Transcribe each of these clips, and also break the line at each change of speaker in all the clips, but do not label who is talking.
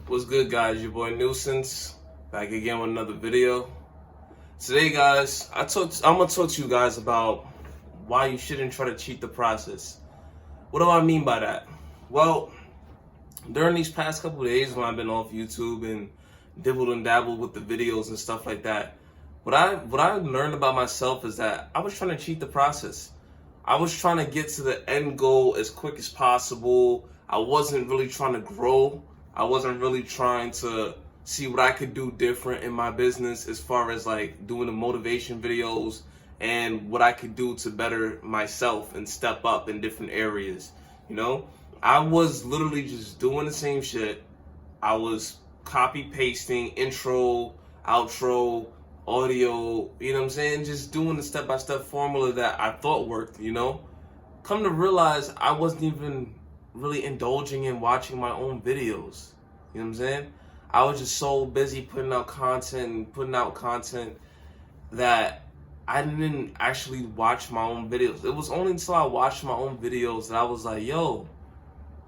What's good, guys? Your boy Nuisance back again with another video. Today, guys, I'm gonna talk to you guys about why you shouldn't try to cheat the process. What do I mean by that? Well, during these past couple of days when I've been off YouTube and dibbled and dabbled with the videos and stuff like that, what I learned about myself is that I was trying to cheat the process. I was trying to get to the end goal as quick as possible. I wasn't really trying to grow. I wasn't really trying to see what I could do different in my business as far as like doing the motivation videos and what I could do to better myself and step up in different areas. You know, I was literally just doing the same shit. I was copy pasting intro, outro, audio, you know what I'm saying? Just doing the step-by-step formula that I thought worked, you know? Come to realize I wasn't even really indulging in watching my own videos. You know what I'm saying? I was just so busy putting out content that I didn't actually watch my own videos. It was only until I watched my own videos that I was like, yo,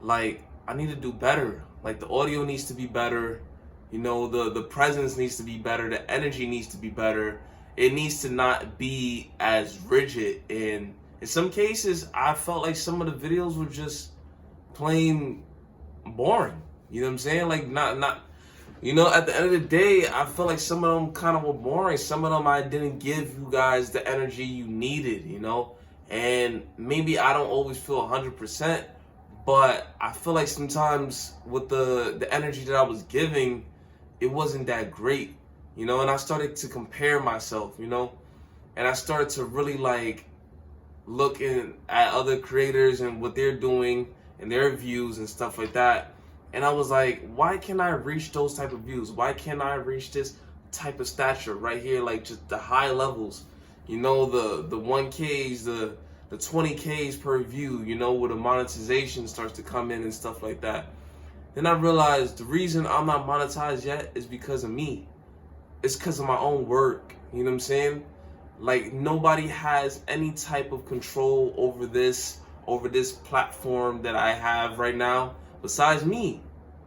like, I need to do better. Like, the audio needs to be better. You know, the presence needs to be better. The energy needs to be better. It needs to not be as rigid. And in some cases, I felt like some of the videos were just plain boring. You know what I'm saying? Like, not. You know, at the end of the day, I feel like some of them kind of were boring. Some of them I didn't give you guys the energy you needed, you know? And maybe I don't always feel 100%, but I feel like sometimes with the energy that I was giving, it wasn't that great, you know? And I started to compare myself, you know? And I started to really like look at other creators and what they're doing and their views and stuff like that. And I was like, why can't I reach those type of views? Why can't I reach this type of stature right here? Like just the high levels, you know, the 1Ks, the 20Ks per view, you know, where the monetization starts to come in and stuff like that. Then I realized the reason I'm not monetized yet is because of me. It's because of my own work. You know what I'm saying? Like nobody has any type of control over this platform that I have right now besides me.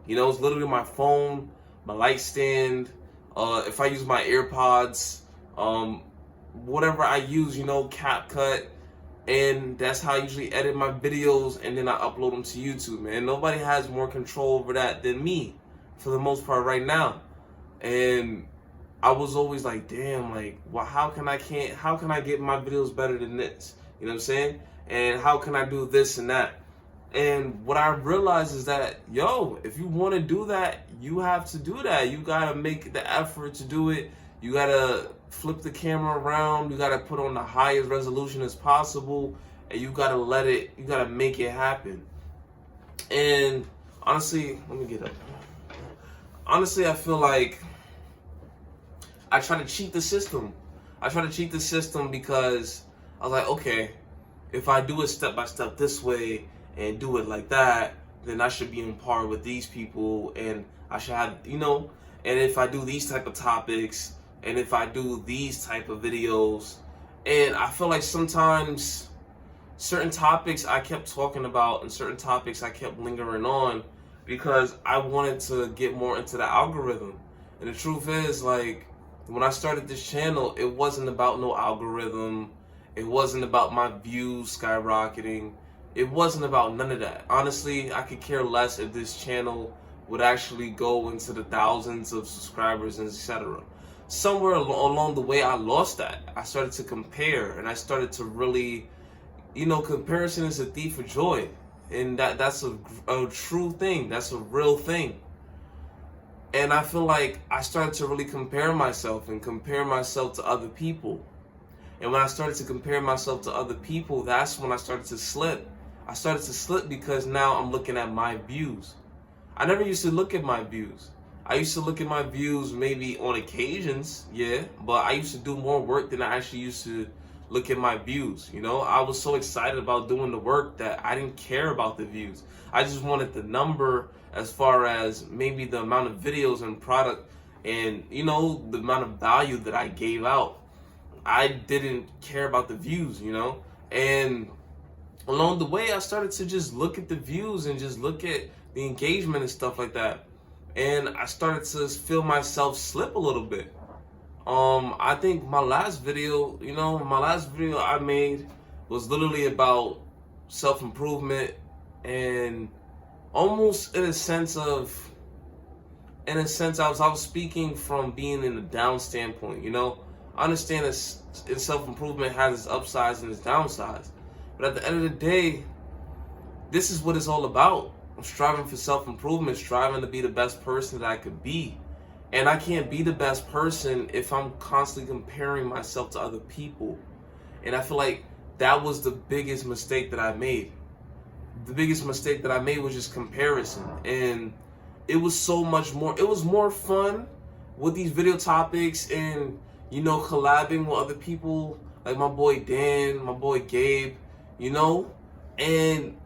You know, it's literally my phone, my light stand, if I use my AirPods, whatever I use, you know, CapCut, and that's how I usually edit my videos, and then I upload them to YouTube, man. Nobody has more control over that than me, for the most part right now. And I was always like, damn, like, well, how can I get my videos better than this? You know what I'm saying? And how can I do this and that? And what I realized is that, yo, if you want to do that, you have to do that. You got to make the effort to do it. You got to flip the camera around. You got to put on the highest resolution as possible. And you got to make it happen. And honestly, let me get up. Honestly, I feel like I try to cheat the system. I try to cheat the system because I was like, okay, if I do it step by step this way, and do it like that, then I should be on par with these people, and I should have, you know, and if I do these type of topics, and if I do these type of videos, and I feel like sometimes certain topics I kept talking about and certain topics I kept lingering on because I wanted to get more into the algorithm. And the truth is, like, when I started this channel, it wasn't about no algorithm. It wasn't about my views skyrocketing. It wasn't about none of that. Honestly, I could care less if this channel would actually go into the thousands of subscribers and etc. Somewhere along the way, I lost that. I started to compare, and I started to really, you know, comparison is a thief of joy. And that's a true thing. That's a real thing. And I feel like I started to really compare myself to other people. And when I started to compare myself to other people, that's when I started to slip. I started to slip because now I'm looking at my views. I never used to look at my views. I used to look at my views maybe on occasions, yeah, but I used to do more work than I actually used to look at my views, you know? I was so excited about doing the work that I didn't care about the views. I just wanted the number as far as maybe the amount of videos and product and, you know, the amount of value that I gave out. I didn't care about the views, you know? And along the way, I started to just look at the views and just look at the engagement and stuff like that. and I started to feel myself slip a little bit. I think my last video, I made was literally about self-improvement, and almost I was speaking from being in a down standpoint. I understand that self-improvement has its upsides and its downsides, but at the end of the day, this is what it's all about. I'm striving for self-improvement, striving to be the best person that I could be. And I can't be the best person if I'm constantly comparing myself to other people. And I feel like that was the biggest mistake that I made. The biggest mistake that I made was just comparison. And it was so much more, it was more fun with these video topics and, collabing with other people like my boy Dan, my boy Gabe, and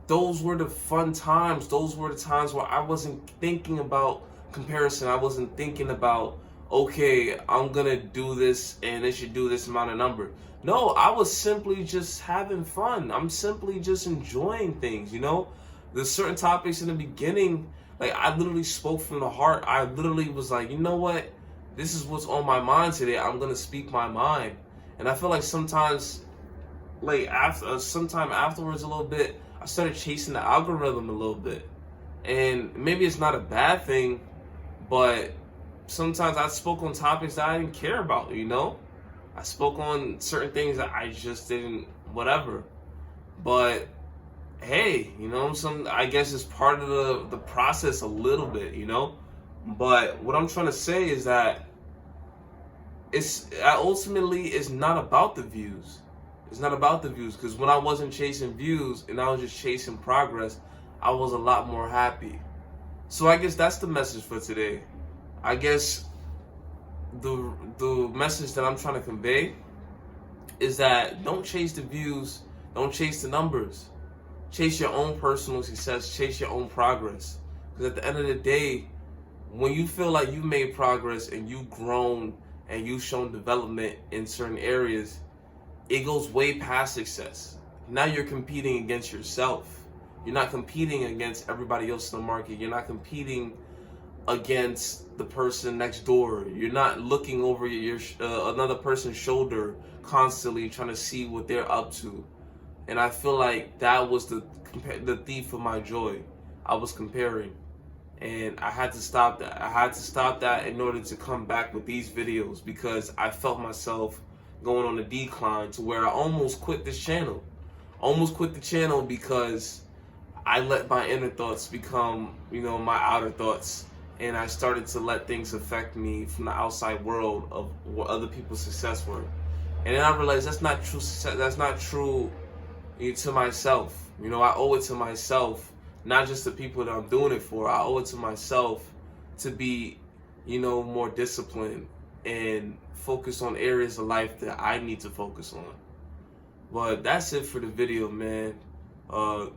those were the fun times. Those were the times where I wasn't thinking about comparison. I wasn't thinking about, okay, I'm gonna do this and it should do this amount of number. No, I was simply just having fun. I'm simply just enjoying things. There's certain topics in the beginning, like I literally spoke from the heart. I literally was like, you know what, this is what's on my mind today. I'm gonna speak my mind. And I feel like sometimes, like sometime afterwards a little bit, I started chasing the algorithm a little bit. And maybe it's not a bad thing, but sometimes I spoke on topics that I didn't care about, I spoke on certain things that I just didn't, whatever. But hey, I guess it's part of the process a little bit, But what I'm trying to say is that ultimately it's not about the views. It's not about the views, because when I wasn't chasing views and I was just chasing progress, I was a lot more happy. So I guess that's the message for today. I guess the message that I'm trying to convey is that don't chase the views, don't chase the numbers. Chase your own personal success, chase your own progress. Because at the end of the day, when you feel like you've made progress and you've grown and you've shown development in certain areas, it goes way past success. Now you're competing against yourself. You're not competing against everybody else in the market. You're not competing against the person next door. You're not looking over your another person's shoulder constantly trying to see what they're up to. And I feel like that was the thief of my joy. I was comparing. And I had to stop that. I had to stop that in order to come back with these videos, because I felt myself going on a decline to where I almost quit this channel. Almost quit the channel because I let my inner thoughts become, my outer thoughts. And I started to let things affect me from the outside world of what other people's success were. And then I realized that's not true success. That's not true to myself. I owe it to myself, not just the people that I'm doing it for. I owe it to myself to be, more disciplined and focus on areas of life that I need to focus on. But that's it for the video, man.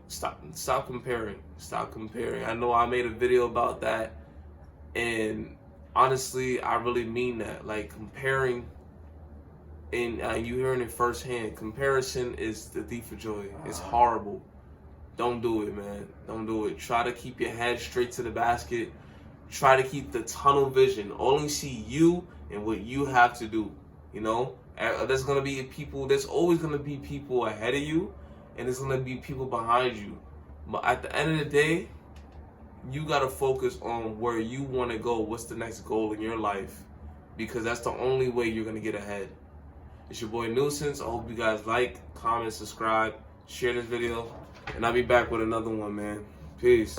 Stop comparing. Stop comparing. I know I made a video about that, and honestly, I really mean that. Like, comparing, and you hearing it firsthand, comparison is the thief of joy. It's horrible. Don't do it, man. Don't do it. Try to keep your head straight to the basket. Try to keep the tunnel vision. Only see you and what you have to do. There's gonna be people. There's always gonna be people ahead of you, and there's gonna be people behind you. But at the end of the day, you gotta focus on where you want to go. What's the next goal in your life? Because that's the only way you're gonna get ahead. It's your boy Nuisance. I hope you guys like, comment, subscribe, share this video, and I'll be back with another one, man. Peace.